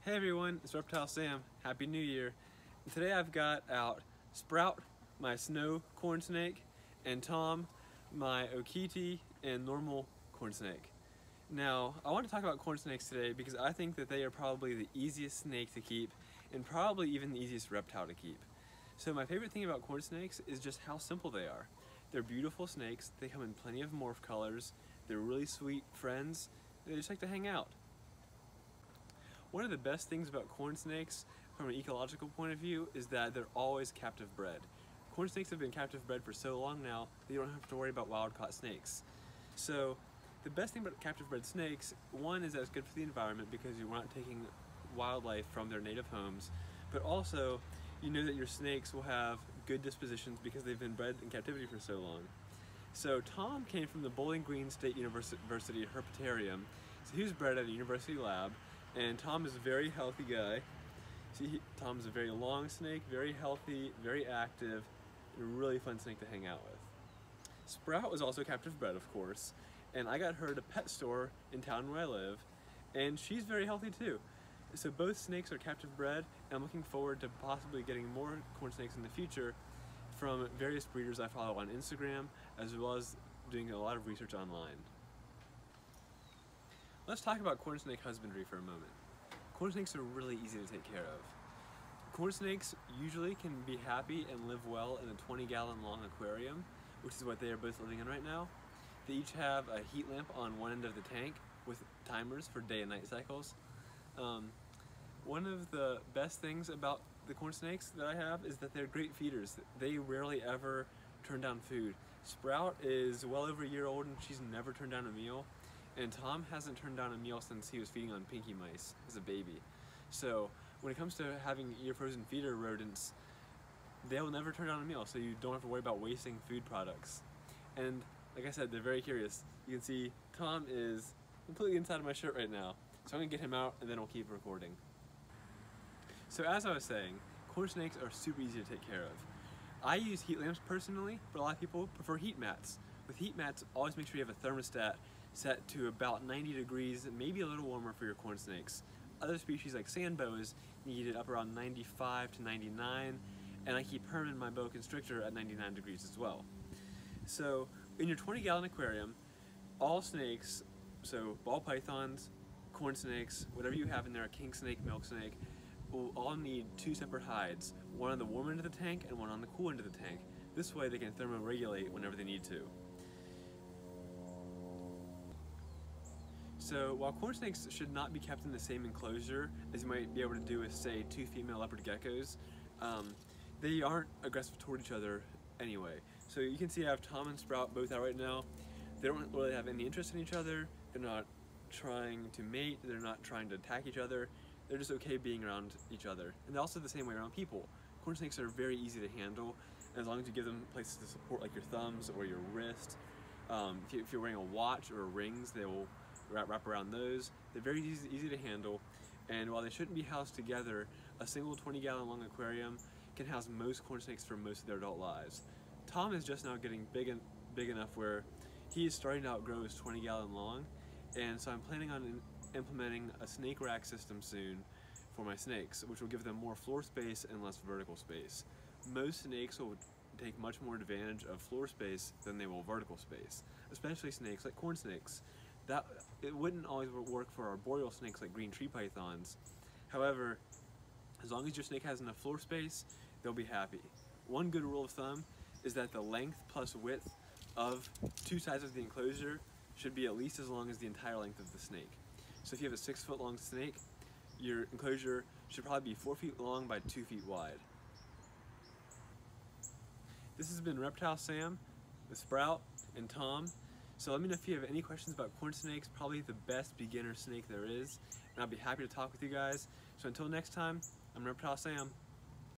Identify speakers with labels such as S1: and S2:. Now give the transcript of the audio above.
S1: Hey everyone, it's Reptile Sam. Happy New Year. And today I've got out Sprout, my snow corn snake, and Tom, my Okiti and normal corn snake. Now, I want to talk about corn snakes today because I think that they are probably the easiest snake to keep and probably even the easiest reptile to keep. So my favorite thing about corn snakes is just how simple they are. They're beautiful snakes, they come in plenty of morph colors, they're really sweet friends, they just like to hang out. One of the best things about corn snakes from an ecological point of view is that they're always captive bred. Corn snakes have been captive bred for so long now that you don't have to worry about wild caught snakes. So the best thing about captive bred snakes, one is that it's good for the environment because you're not taking wildlife from their native homes, but also you know that your snakes will have good dispositions because they've been bred in captivity for so long. So Tom came from the Bowling Green State University Herpetarium, so he was bred at a university lab. And Tom is a very healthy guy. See, Tom's a very long snake, very healthy, very active, and a really fun snake to hang out with. Sprout was also captive bred, of course, and I got her at a pet store in town where I live, and she's very healthy too. So both snakes are captive bred, and I'm looking forward to possibly getting more corn snakes in the future from various breeders I follow on Instagram, as well as doing a lot of research online. Let's talk about corn snake husbandry for a moment. Corn snakes are really easy to take care of. Corn snakes usually can be happy and live well in a 20-gallon long aquarium, which is what they are both living in right now. They each have a heat lamp on one end of the tank with timers for day and night cycles. One of the best things about the corn snakes that I have is that they're great feeders. They rarely ever turn down food. Sprout is well over a year old and she's never turned down a meal. And Tom hasn't turned down a meal since he was feeding on pinky mice as a baby. So when it comes to having ear frozen feeder rodents, they'll never turn down a meal, so you don't have to worry about wasting food products. And like I said, they're very curious. You can see Tom is completely inside of my shirt right now. So I'm gonna get him out and then we'll keep recording. So as I was saying, corn snakes are super easy to take care of. I use heat lamps personally, but a lot of people prefer heat mats. With heat mats, always make sure you have a thermostat set to about 90 degrees, maybe a little warmer for your corn snakes. Other species like sand boas need it up around 95 to 99, and I keep Herman, my boa constrictor, at 99 degrees as well. So in your 20-gallon aquarium, all snakes, so ball pythons, corn snakes, whatever you have in there, a king snake, milk snake, will all need two separate hides, one on the warm end of the tank and one on the cool end of the tank. This way they can thermoregulate whenever they need to. So while corn snakes should not be kept in the same enclosure as you might be able to do with, say, two female leopard geckos, they aren't aggressive toward each other anyway. So you can see I have Tom and Sprout both out right now. They don't really have any interest in each other. They're not trying to mate. They're not trying to attack each other. They're just okay being around each other. And they're also the same way around people. Corn snakes are very easy to handle, as long as you give them places to support like your thumbs or your wrist. If you're wearing a watch or rings, they will wrap around those. They're very easy to handle, and while they shouldn't be housed together, a single 20-gallon long aquarium can house most corn snakes for most of their adult lives. Tom is just now getting big enough where he is starting to outgrow his 20-gallon long, and so I'm planning on implementing a snake rack system soon for my snakes, which will give them more floor space and less vertical space. Most snakes will take much more advantage of floor space than they will vertical space, especially snakes like corn snakes. It wouldn't always work for arboreal snakes like green tree pythons. However, as long as your snake has enough floor space, they'll be happy. One good rule of thumb is that the length plus width of two sides of the enclosure should be at least as long as the entire length of the snake. So if you have a 6-foot long snake, your enclosure should probably be 4 feet long by 2 feet wide. This has been Reptile Sam with Sprout and Tom. So let me know if you have any questions about corn snakes, probably the best beginner snake there is, and I'll be happy to talk with you guys. So until next time, I'm Reptile Sam.